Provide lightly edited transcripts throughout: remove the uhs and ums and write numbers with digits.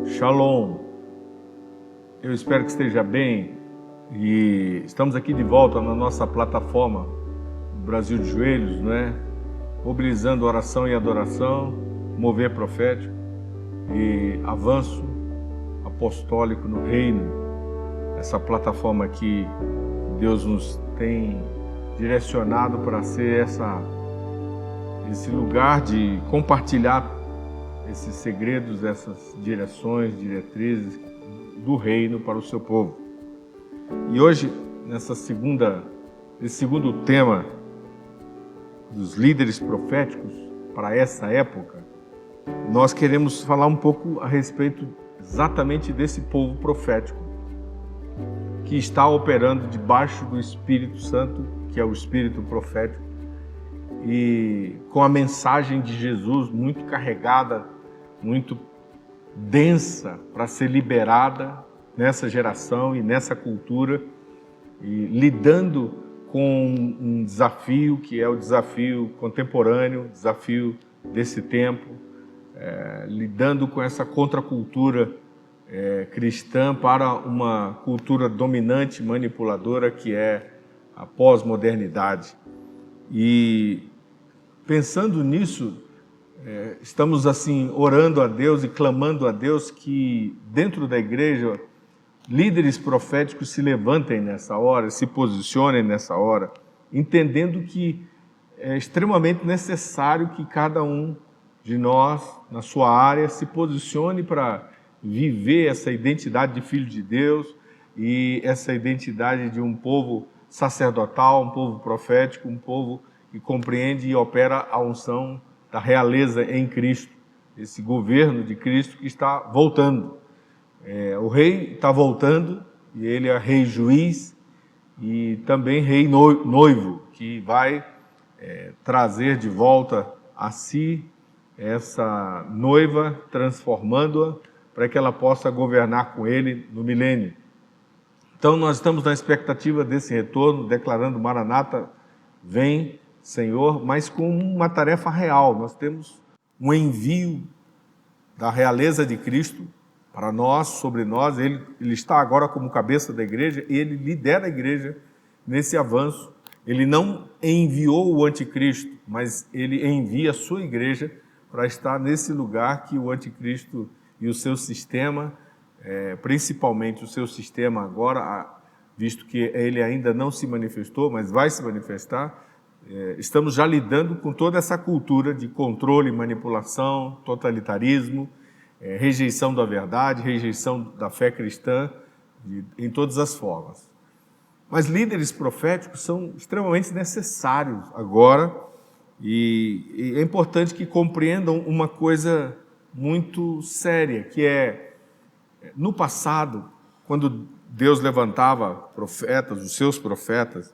Shalom, eu espero que esteja bem e estamos aqui de volta na nossa plataforma Brasil de Joelhos, mobilizando oração e adoração, mover profético e avanço apostólico no reino. Essa plataforma aqui, Deus nos tem direcionado para ser esse lugar de compartilhar esses segredos, essas direções, diretrizes do reino para o seu povo. E hoje, nesse segundo tema dos líderes proféticos para essa época, nós queremos falar um pouco a respeito exatamente desse povo profético que está operando debaixo do Espírito Santo, que é o Espírito profético, e com a mensagem de Jesus muito carregada, muito densa para ser liberada nessa geração e nessa cultura, e lidando com um desafio que é o desafio contemporâneo, desafio desse tempo, lidando com essa contracultura cristã para uma cultura dominante, manipuladora, que é a pós-modernidade. E pensando nisso, estamos assim orando a Deus e clamando a Deus que dentro da igreja líderes proféticos se levantem nessa hora, se posicionem nessa hora, entendendo que é extremamente necessário que cada um de nós, na sua área, se posicione para viver essa identidade de filho de Deus e essa identidade de um povo sacerdotal, um povo profético, um povo que compreende e opera a unção da realeza em Cristo, esse governo de Cristo que está voltando. O rei está voltando e ele é rei juiz e também rei noivo, que vai trazer de volta a si essa noiva, transformando-a para que ela possa governar com ele no milênio. Então nós estamos na expectativa desse retorno, declarando Maranata, vem Senhor, mas com uma tarefa real. Nós temos um envio da realeza de Cristo para nós, sobre nós. Ele está agora como cabeça da igreja e ele lidera a igreja nesse avanço. Ele não enviou o anticristo, mas ele envia a sua igreja para estar nesse lugar que o anticristo e o seu sistema, principalmente o seu sistema agora, visto que ele ainda não se manifestou, mas vai se manifestar, estamos já lidando com toda essa cultura de controle, manipulação, totalitarismo, rejeição da verdade, rejeição da fé cristã, em todas as formas. Mas líderes proféticos são extremamente necessários agora e é importante que compreendam uma coisa muito séria, que no passado, quando Deus levantava profetas, os seus profetas,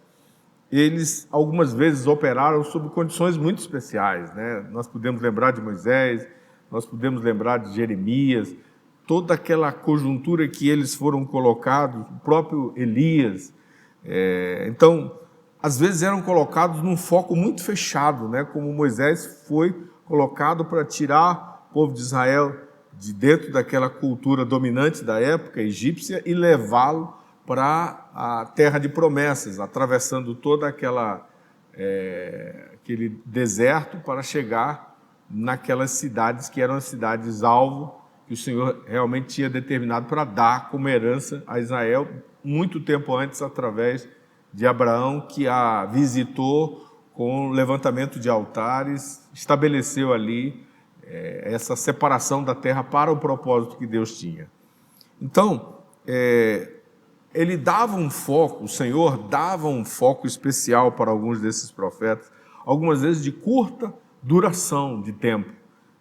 eles algumas vezes operaram sob condições muito especiais, Nós podemos lembrar de Moisés, nós podemos lembrar de Jeremias, toda aquela conjuntura que eles foram colocados, o próprio Elias. Então, às vezes eram colocados num foco muito fechado, como Moisés foi colocado para tirar o povo de Israel de dentro daquela cultura dominante da época egípcia e levá-lo para a terra de promessas, atravessando toda aquele deserto para chegar naquelas cidades que eram as cidades-alvo que o Senhor realmente tinha determinado para dar como herança a Israel, muito tempo antes, através de Abraão, que a visitou com o levantamento de altares, estabeleceu ali essa separação da terra para o propósito que Deus tinha. Então, ele dava um foco, o Senhor dava um foco especial para alguns desses profetas, algumas vezes de curta duração de tempo.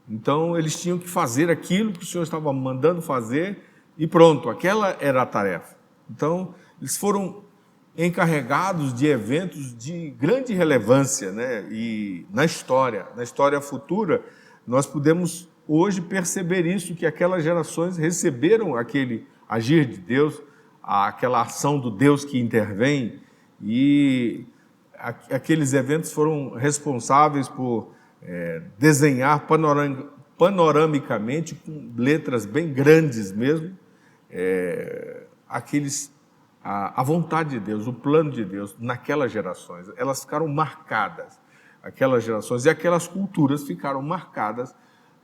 Então, eles tinham que fazer aquilo que o Senhor estava mandando fazer e pronto, aquela era a tarefa. Então, eles foram encarregados de eventos de grande relevância, E na história futura, nós podemos hoje perceber isso, que aquelas gerações receberam aquele agir de Deus, aquela ação do Deus que intervém, e aqueles eventos foram responsáveis por desenhar panoramicamente, com letras bem grandes mesmo, a vontade de Deus, o plano de Deus naquelas gerações. Elas ficaram marcadas, aquelas gerações e aquelas culturas ficaram marcadas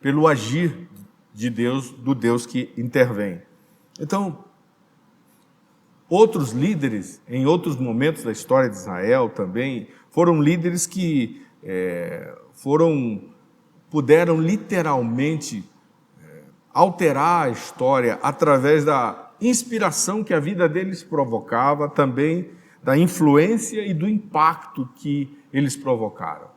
pelo agir de Deus, do Deus que intervém. Então, outros líderes, em outros momentos da história de Israel também, foram líderes que puderam literalmente alterar a história através da inspiração que a vida deles provocava, também da influência e do impacto que eles provocaram.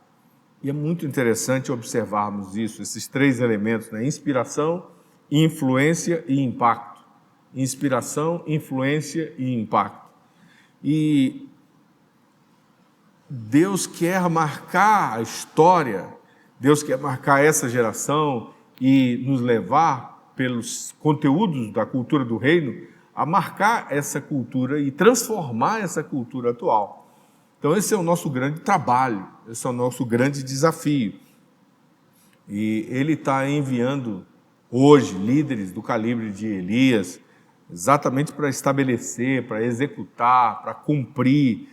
E é muito interessante observarmos isso, esses três elementos, né? Inspiração, influência e impacto. Inspiração, influência e impacto. E Deus quer marcar a história, Deus quer marcar essa geração e nos levar, pelos conteúdos da cultura do reino, a marcar essa cultura e transformar essa cultura atual. Então esse é o nosso grande trabalho, esse é o nosso grande desafio. E Ele está enviando hoje líderes do calibre de Elias, exatamente para estabelecer, para executar, para cumprir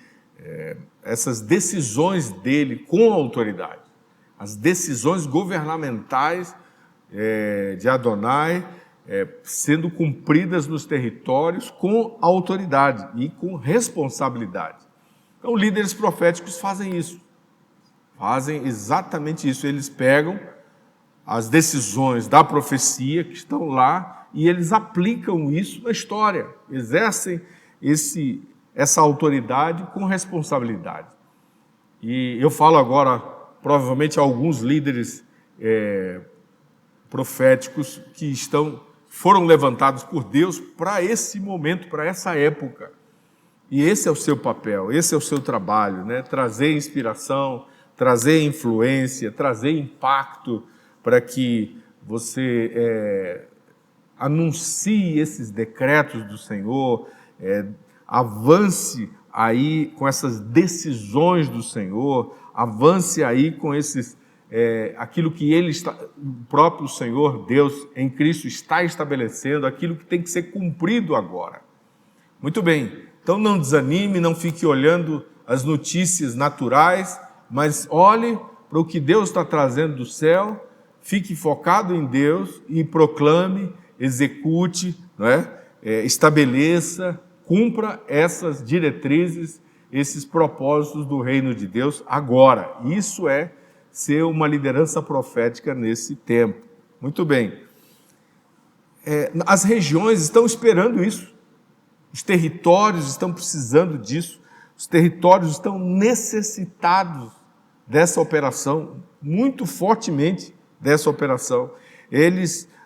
essas decisões dele com autoridade. As decisões governamentais de Adonai sendo cumpridas nos territórios com autoridade e com responsabilidade. Então, líderes proféticos fazem isso, fazem exatamente isso. Eles pegam as decisões da profecia que estão lá e eles aplicam isso na história, exercem essa autoridade com responsabilidade. E eu falo agora, provavelmente, a alguns líderes proféticos que foram levantados por Deus para esse momento, para essa época. E esse é o seu papel, esse é o seu trabalho, né? Trazer inspiração, trazer influência, trazer impacto para que você anuncie esses decretos do Senhor, avance aí com essas decisões do Senhor, avance aí com aquilo que o próprio Senhor, Deus, em Cristo, está estabelecendo, aquilo que tem que ser cumprido agora. Muito bem, então não desanime, não fique olhando as notícias naturais, mas olhe para o que Deus está trazendo do céu, fique focado em Deus e proclame, execute, não é? Estabeleça, cumpra essas diretrizes, esses propósitos do reino de Deus agora. Isso é ser uma liderança profética nesse tempo. Muito bem. As regiões estão esperando isso. Os territórios estão precisando disso. Os territórios estão necessitados dessa operação, muito fortemente dessa operação.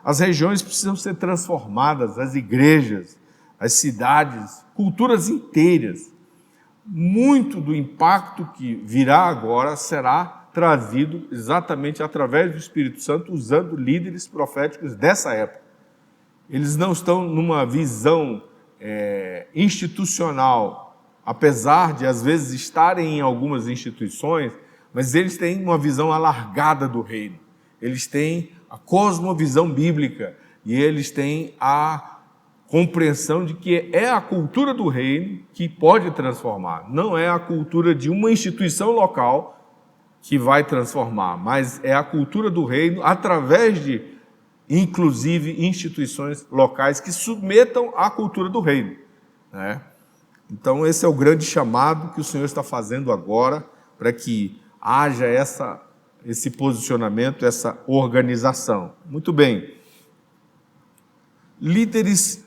As regiões precisam ser transformadas, as igrejas, as cidades, culturas inteiras. Muito do impacto que virá agora será trazido exatamente através do Espírito Santo, usando líderes proféticos dessa época. Eles não estão numa visão institucional, apesar de às vezes estarem em algumas instituições, mas eles têm uma visão alargada do reino. Eles têm a cosmovisão bíblica e eles têm a compreensão de que é a cultura do reino que pode transformar. Não é a cultura de uma instituição local que vai transformar, mas é a cultura do reino através de, inclusive, instituições locais que submetam à cultura do reino, né? Então esse é o grande chamado que o Senhor está fazendo agora para que haja esse posicionamento, essa organização. Muito bem. Líderes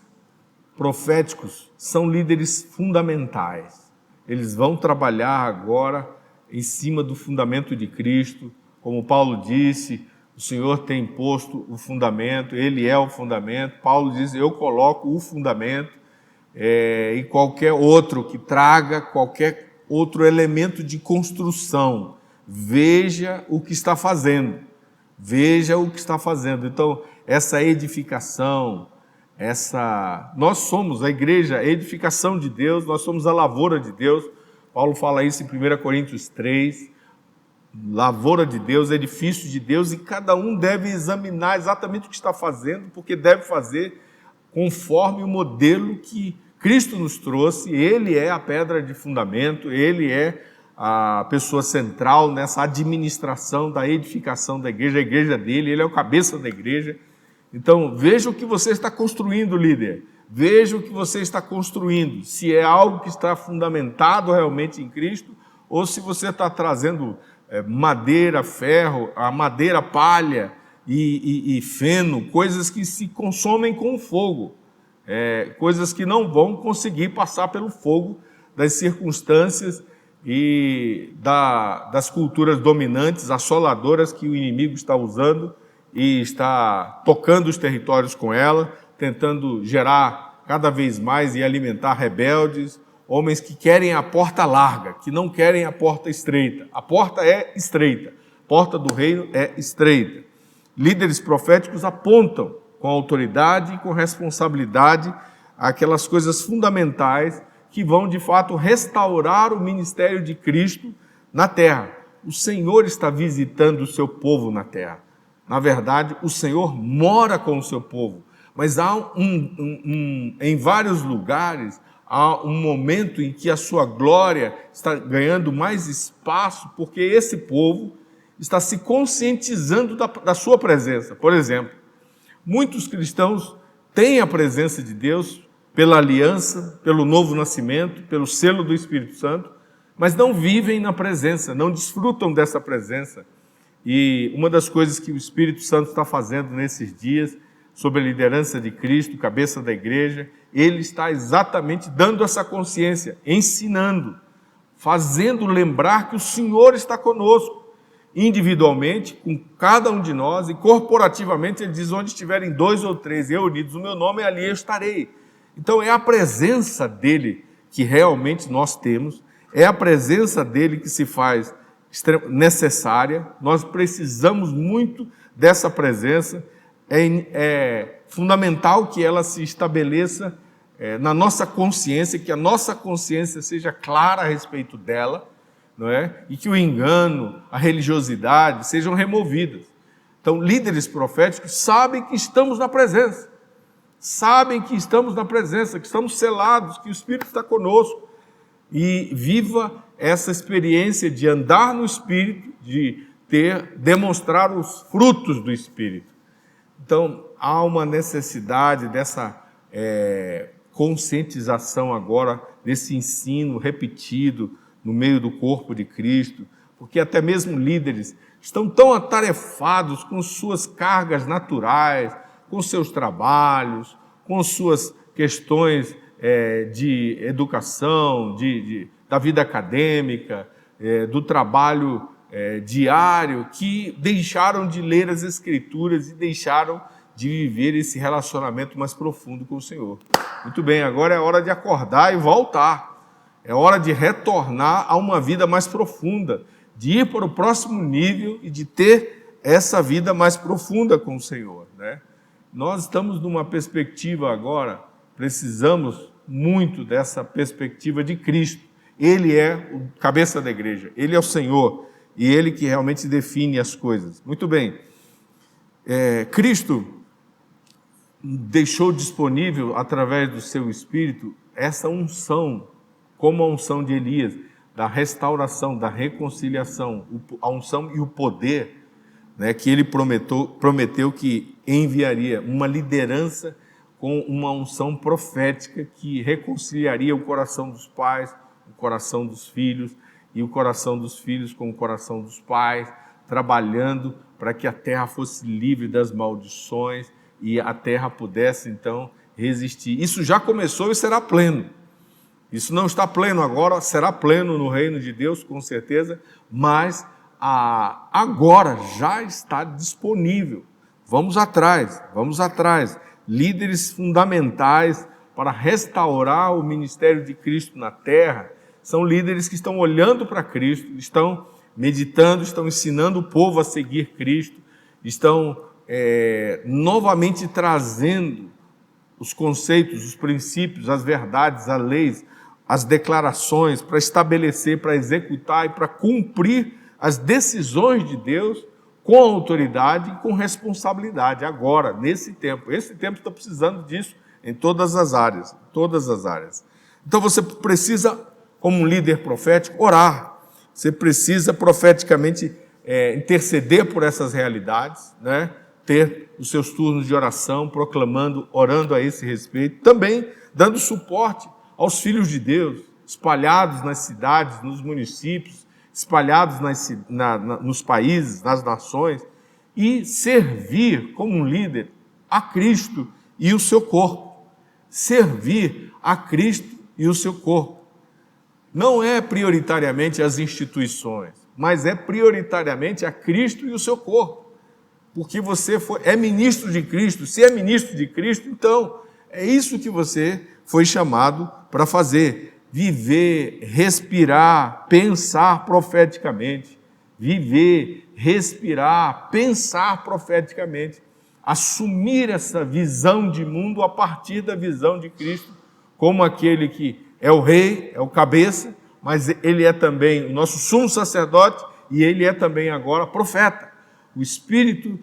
proféticos são líderes fundamentais. Eles vão trabalhar agora em cima do fundamento de Cristo. Como Paulo disse, o Senhor tem posto o fundamento, Ele é o fundamento. Paulo diz, eu coloco o fundamento, e qualquer outro que traga qualquer outro elemento de construção, veja o que está fazendo. Veja o que está fazendo. Então, essa edificação, nós somos a igreja, a edificação de Deus, nós somos a lavoura de Deus. Paulo fala isso em 1 Coríntios 3. lavoura de Deus, edifício de Deus, e cada um deve examinar exatamente o que está fazendo, porque deve fazer conforme o modelo que Cristo nos trouxe. Ele é a pedra de fundamento, ele é a pessoa central nessa administração da edificação da igreja, a igreja dele, ele é o cabeça da igreja. Então, veja o que você está construindo, líder. Veja o que você está construindo, se é algo que está fundamentado realmente em Cristo, ou se você está trazendo madeira, ferro, a madeira, palha e feno, coisas que se consomem com o fogo, coisas que não vão conseguir passar pelo fogo das circunstâncias e das culturas dominantes, assoladoras que o inimigo está usando e está tocando os territórios com ela, tentando gerar cada vez mais e alimentar rebeldes, homens que querem a porta larga, que não querem a porta estreita. A porta é estreita, a porta do reino é estreita. Líderes proféticos apontam com autoridade e com responsabilidade aquelas coisas fundamentais que vão, de fato, restaurar o ministério de Cristo na terra. O Senhor está visitando o seu povo na terra. Na verdade, o Senhor mora com o seu povo, mas há em vários lugares, há um momento em que a sua glória está ganhando mais espaço, porque esse povo está se conscientizando da sua presença. Por exemplo, muitos cristãos têm a presença de Deus pela aliança, pelo novo nascimento, pelo selo do Espírito Santo, mas não vivem na presença, não desfrutam dessa presença. E uma das coisas que o Espírito Santo está fazendo nesses dias, sob a liderança de Cristo, cabeça da igreja, ele está exatamente dando essa consciência, ensinando, fazendo lembrar que o Senhor está conosco, individualmente, com cada um de nós, e corporativamente ele diz, onde estiverem 2 ou 3 reunidos no meu nome, ali eu estarei. Então é a presença dele que realmente nós temos, é a presença dele que se faz necessária, nós precisamos muito dessa presença, é fundamental que ela se estabeleça na nossa consciência, que a nossa consciência seja clara a respeito dela, não é? E que o engano, a religiosidade sejam removidas. Então, líderes proféticos sabem que estamos na presença, que estamos selados, que o Espírito está conosco, e viva essa experiência de andar no Espírito, de demonstrar os frutos do Espírito. Então, há uma necessidade dessa conscientização agora, desse ensino repetido no meio do corpo de Cristo, porque até mesmo líderes estão tão atarefados com suas cargas naturais, com seus trabalhos, com suas questões de educação, da vida acadêmica, do trabalho diário, que deixaram de ler as Escrituras e deixaram de viver esse relacionamento mais profundo com o Senhor. Muito bem, agora é hora de acordar e voltar. É hora de retornar a uma vida mais profunda, de ir para o próximo nível e de ter essa vida mais profunda com o Senhor, né? Nós estamos numa perspectiva agora, precisamos muito dessa perspectiva de Cristo. Ele é o cabeça da igreja, ele é o Senhor, e ele que realmente define as coisas. Muito bem, Cristo deixou disponível, através do seu Espírito, essa unção, como a unção de Elias, da restauração, da reconciliação, a unção e o poder, né, que ele prometeu que enviaria, uma liderança com uma unção profética que reconciliaria o coração dos pais, o coração dos filhos, e o coração dos filhos com o coração dos pais, trabalhando para que a terra fosse livre das maldições e a terra pudesse, então, resistir. Isso já começou e será pleno. Isso não está pleno agora, será pleno no reino de Deus, com certeza, mas agora já está disponível. Vamos atrás. Líderes fundamentais para restaurar o ministério de Cristo na terra são líderes que estão olhando para Cristo, estão meditando, estão ensinando o povo a seguir Cristo, estão novamente trazendo os conceitos, os princípios, as verdades, as leis, as declarações para estabelecer, para executar e para cumprir as decisões de Deus com autoridade e com responsabilidade, agora, nesse tempo. Esse tempo está precisando disso em todas as áreas, todas as áreas. Então você precisa, como um líder profético, orar. Você precisa profeticamente interceder por essas realidades, né? Ter os seus turnos de oração, proclamando, orando a esse respeito, também dando suporte aos filhos de Deus, espalhados nas cidades, nos municípios, espalhados nos países, nas nações, e servir como um líder a Cristo e o seu corpo. Servir a Cristo e o seu corpo. Não é prioritariamente as instituições, mas é prioritariamente a Cristo e o seu corpo. Porque você é ministro de Cristo. Se é ministro de Cristo, então é isso que você foi chamado para fazer. Viver, respirar, pensar profeticamente. Viver, respirar, pensar profeticamente. Assumir essa visão de mundo a partir da visão de Cristo, como aquele que é o rei, é o cabeça, mas ele é também o nosso sumo sacerdote e ele é também agora profeta. O Espírito,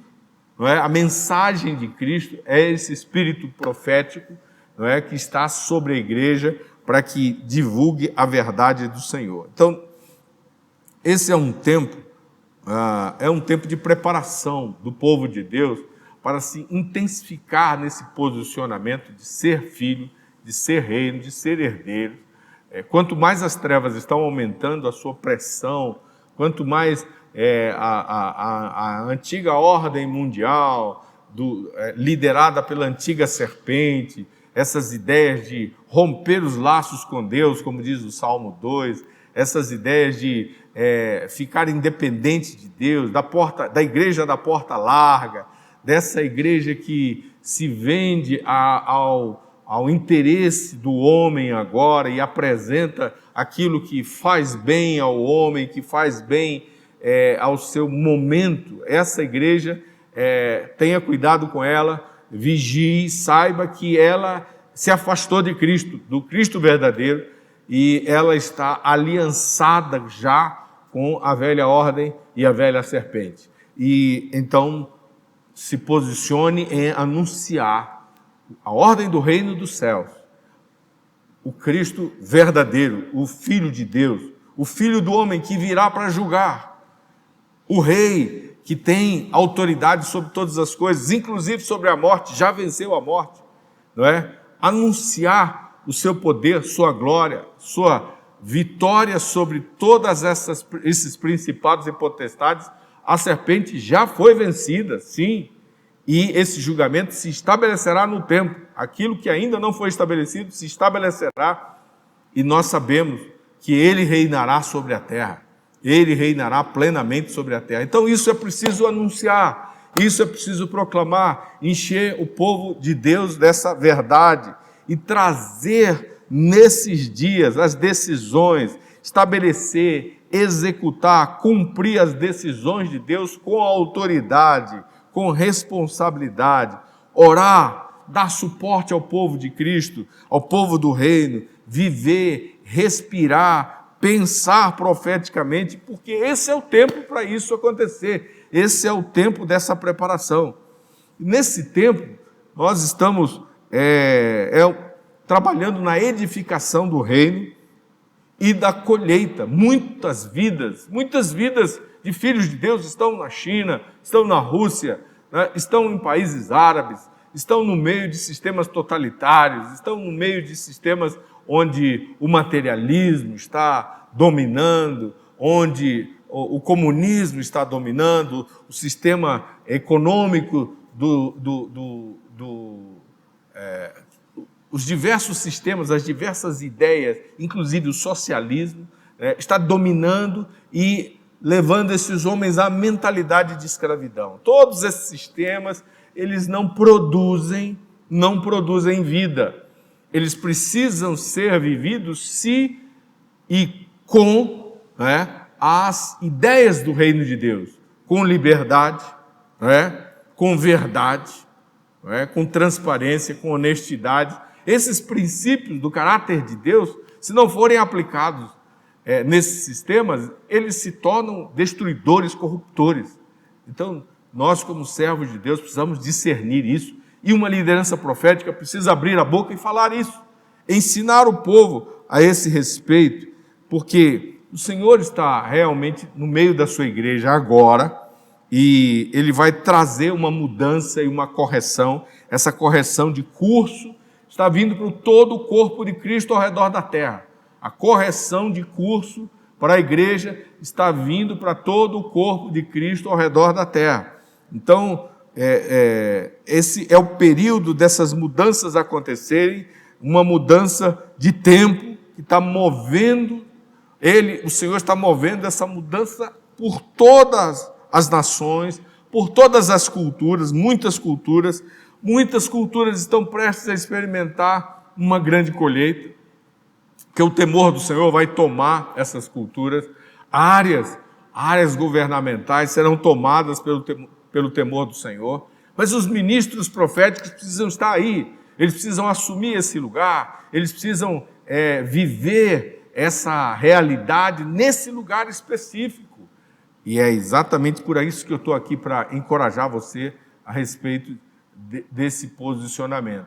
não é? A mensagem de Cristo é esse Espírito profético, não é? Que está sobre a igreja para que divulgue a verdade do Senhor. Então, esse é um tempo de preparação do povo de Deus para se intensificar nesse posicionamento de ser filho, de ser reino, de ser herdeiro. Quanto mais as trevas estão aumentando a sua pressão, quanto mais a antiga ordem mundial, liderada pela antiga serpente, essas ideias de romper os laços com Deus, como diz o Salmo 2, essas ideias de ficar independente de Deus, da igreja da porta larga, dessa igreja que se vende ao interesse do homem agora e apresenta aquilo que faz bem ao homem, que faz bem ao seu momento. Essa igreja, tenha cuidado com ela, vigie, saiba que ela se afastou de Cristo, do Cristo verdadeiro, e ela está aliançada já com a velha ordem e a velha serpente. E então se posicione em anunciar a ordem do reino dos céus, o Cristo verdadeiro, o Filho de Deus, o Filho do homem que virá para julgar, o Rei que tem autoridade sobre todas as coisas, inclusive sobre a morte, já venceu a morte, não é? Anunciar o seu poder, sua glória, sua vitória sobre todas esses principados e potestades. A serpente já foi vencida, sim, e esse julgamento se estabelecerá no tempo. Aquilo que ainda não foi estabelecido se estabelecerá, e nós sabemos que ele reinará sobre a terra. Ele reinará plenamente sobre a terra. Então isso é preciso anunciar, isso é preciso proclamar, encher o povo de Deus dessa verdade e trazer nesses dias as decisões, estabelecer, executar, cumprir as decisões de Deus com autoridade, com responsabilidade, orar, dar suporte ao povo de Cristo, ao povo do reino, viver, respirar, pensar profeticamente, porque esse é o tempo para isso acontecer, esse é o tempo dessa preparação. Nesse tempo, nós estamos trabalhando na edificação do reino e da colheita. Muitas vidas de filhos de Deus estão na China, estão na Rússia, né? Estão em países árabes, estão no meio de sistemas totalitários, estão no meio de sistemas onde o materialismo está dominando, onde o comunismo está dominando, o sistema econômico os diversos sistemas, as diversas ideias, inclusive o socialismo, está dominando e levando esses homens à mentalidade de escravidão. Todos esses sistemas, eles não produzem vida. Eles precisam ser vividos se e com as ideias do reino de Deus, com liberdade, com verdade, com transparência, com honestidade. Esses princípios do caráter de Deus, se não forem aplicados nesses sistemas, eles se tornam destruidores, corruptores. Então, nós, como servos de Deus, precisamos discernir isso, e uma liderança profética precisa abrir a boca e falar isso, ensinar o povo a esse respeito, porque o Senhor está realmente no meio da sua igreja agora, e Ele vai trazer uma mudança e uma correção. Essa correção de curso está vindo para todo o corpo de Cristo ao redor da terra. A correção de curso para a igreja está vindo para todo o corpo de Cristo ao redor da terra. Então, esse é o período dessas mudanças acontecerem, uma mudança de tempo que está movendo, o Senhor está movendo essa mudança por todas as nações, por todas as culturas, muitas culturas estão prestes a experimentar uma grande colheita, que o temor do Senhor vai tomar essas culturas, áreas governamentais serão tomadas pelo temor do Senhor, mas os ministros proféticos precisam estar aí, eles precisam assumir esse lugar, eles precisam viver essa realidade nesse lugar específico. E é exatamente por isso que eu estou aqui, para encorajar você a respeito desse posicionamento.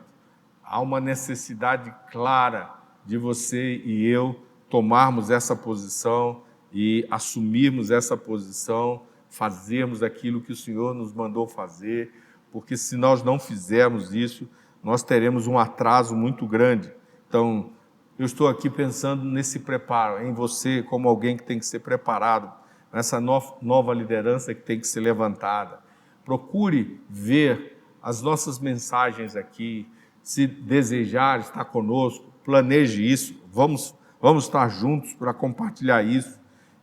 Há uma necessidade clara de você e eu tomarmos essa posição e assumirmos essa posição, fazermos aquilo que o Senhor nos mandou fazer, porque se nós não fizermos isso, nós teremos um atraso muito grande. Então, eu estou aqui pensando nesse preparo, em você como alguém que tem que ser preparado, nessa nova liderança que tem que ser levantada. Procure ver as nossas mensagens aqui, se desejar estar conosco, planeje isso, vamos estar juntos para compartilhar isso.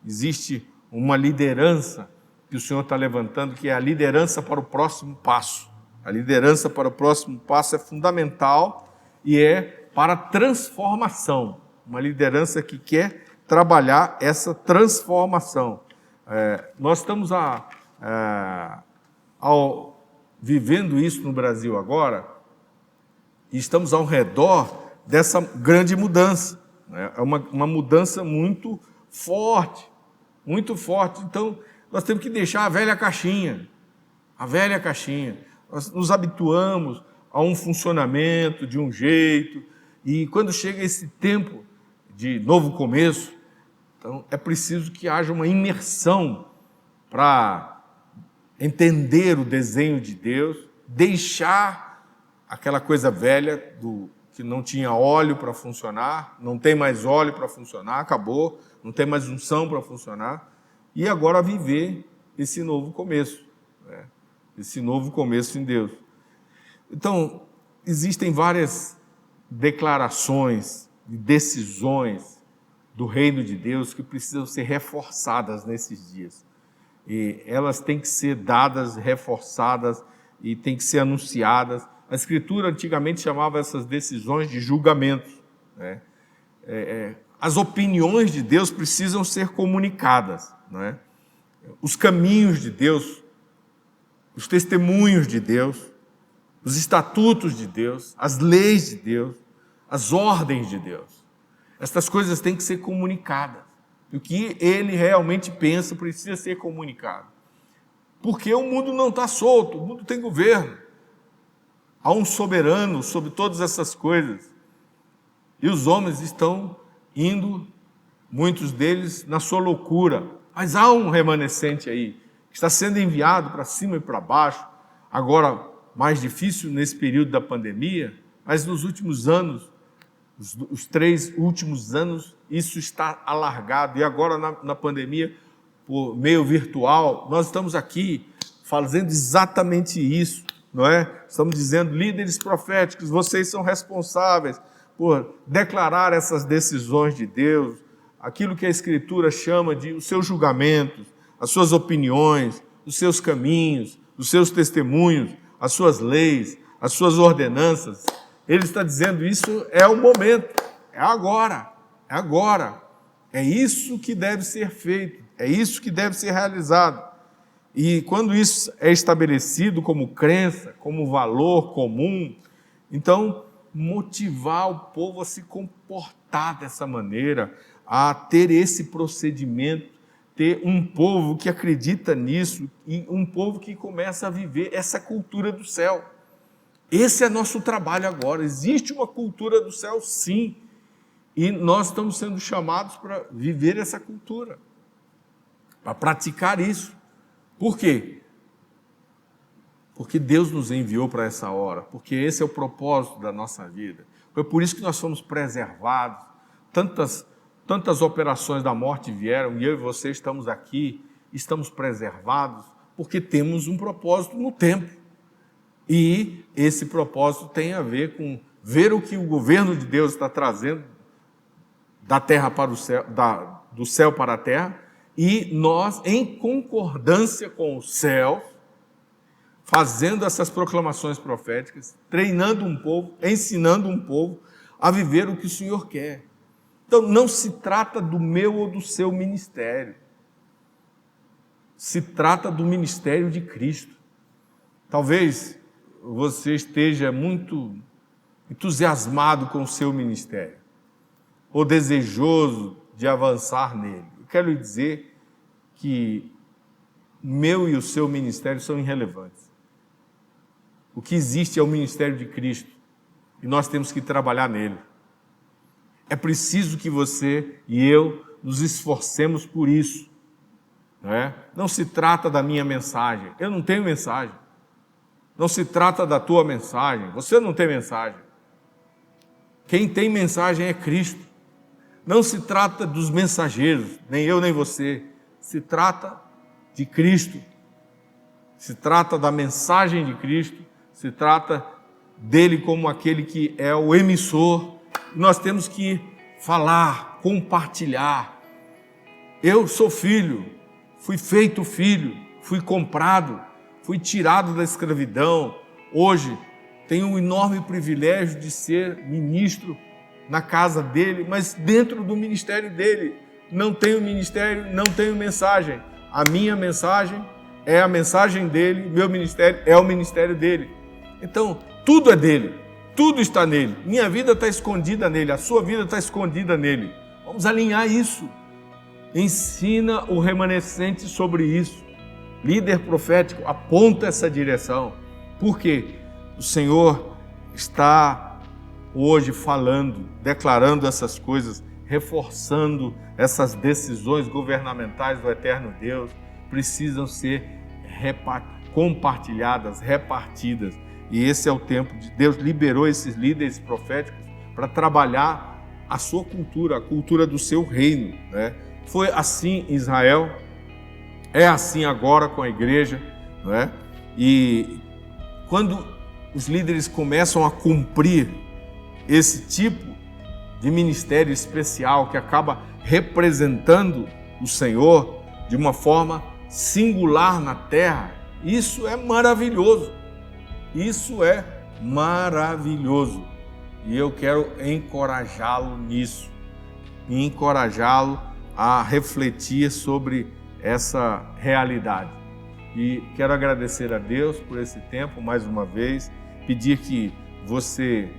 Existe uma liderança que o Senhor está levantando, que é a liderança para o próximo passo. A liderança para o próximo passo é fundamental e é para transformação. Uma liderança que quer trabalhar essa transformação. Nós estamos vivendo isso no Brasil agora, e estamos ao redor dessa grande mudança. É uma mudança muito forte, muito forte. Então, nós temos que deixar a velha caixinha. Nós nos habituamos a um funcionamento de um jeito, e quando chega esse tempo de novo começo, então é preciso que haja uma imersão para entender o desenho de Deus, deixar aquela coisa velha que não tinha óleo para funcionar, não tem mais óleo para funcionar, acabou, não tem mais unção para funcionar, e agora viver esse novo começo, esse novo começo em Deus. Então, existem várias declarações e decisões do reino de Deus que precisam ser reforçadas nesses dias. E elas têm que ser dadas, reforçadas e têm que ser anunciadas. A Escritura antigamente chamava essas decisões de julgamentos. As opiniões de Deus precisam ser comunicadas. Os caminhos de Deus, os testemunhos de Deus, os estatutos de Deus, as leis de Deus, as ordens de Deus. Estas coisas têm que ser comunicadas. O que Ele realmente pensa precisa ser comunicado. Porque o mundo não está solto, o mundo tem governo. Há um soberano sobre todas essas coisas. E os homens estão indo, muitos deles, na sua loucura. Mas há um remanescente aí, que está sendo enviado para cima e para baixo. Agora, mais difícil nesse período da pandemia, mas nos últimos anos, os 3 últimos anos, isso está alargado. E agora, na pandemia, por meio virtual, nós estamos aqui fazendo exatamente isso, não é? Estamos dizendo, líderes proféticos, vocês são responsáveis por declarar essas decisões de Deus, aquilo que a Escritura chama de os seus julgamentos, as suas opiniões, os seus caminhos, os seus testemunhos, as suas leis, as suas ordenanças. Ele está dizendo, isso é o momento, é agora, é isso que deve ser feito, é isso que deve ser realizado. E quando isso é estabelecido como crença, como valor comum, então motivar o povo a se comportar dessa maneira, a ter esse procedimento, ter um povo que acredita nisso e um povo que começa a viver essa cultura do céu. Esse é nosso trabalho agora. Existe uma cultura do céu, sim, e nós estamos sendo chamados para viver essa cultura, para praticar isso. Por quê? Porque Deus nos enviou para essa hora, porque esse é o propósito da nossa vida. Foi por isso que nós fomos preservados. Tantas operações da morte vieram e eu e você estamos aqui, estamos preservados, porque temos um propósito no tempo. E esse propósito tem a ver com ver o que o governo de Deus está trazendo da terra para o céu, do céu para a terra, e nós, em concordância com o céu, fazendo essas proclamações proféticas, treinando um povo, ensinando um povo a viver o que o Senhor quer. Então, não se trata do meu ou do seu ministério. Se trata do ministério de Cristo. Talvez você esteja muito entusiasmado com o seu ministério, ou desejoso de avançar nele. Eu quero lhe dizer que o meu e o seu ministério são irrelevantes. O que existe é o ministério de Cristo, e nós temos que trabalhar nele. É preciso que você e eu nos esforcemos por isso. Não é? Não se trata da minha mensagem. Eu não tenho mensagem. Não se trata da tua mensagem. Você não tem mensagem. Quem tem mensagem é Cristo. Não se trata dos mensageiros, nem eu nem você. Se trata de Cristo. Se trata da mensagem de Cristo. Se trata dele como aquele que é o emissor. Nós temos que falar, compartilhar. Eu sou filho, fui feito filho, fui comprado, fui tirado da escravidão. Hoje tenho o enorme privilégio de ser ministro na casa dele, mas dentro do ministério dele. Não tenho ministério, não tenho mensagem. A minha mensagem é a mensagem dele, meu ministério é o ministério dele. Então, tudo é dele. Tudo está nele. Minha vida está escondida nele. A sua vida está escondida nele. Vamos alinhar isso. Ensina o remanescente sobre isso. Líder profético, aponta essa direção. Por quê? O Senhor está hoje falando, declarando essas coisas, reforçando essas decisões governamentais do eterno Deus. Precisam ser compartilhadas, repartidas. E esse é o tempo de Deus liberou esses líderes proféticos para trabalhar a sua cultura, a cultura do seu reino, né? Foi assim em Israel, é assim agora com a igreja, né? E quando os líderes começam a cumprir esse tipo de ministério especial que acaba representando o Senhor de uma forma singular na terra, isso é maravilhoso. Isso é maravilhoso e eu quero encorajá-lo nisso, e encorajá-lo a refletir sobre essa realidade. E quero agradecer a Deus por esse tempo mais uma vez, pedir que você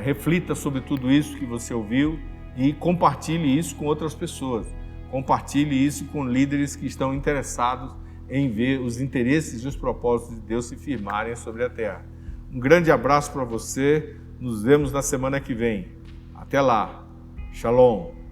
reflita sobre tudo isso que você ouviu e compartilhe isso com outras pessoas, compartilhe isso com líderes que estão interessados em ver os interesses e os propósitos de Deus se firmarem sobre a terra. Um grande abraço para você, nos vemos na semana que vem. Até lá. Shalom.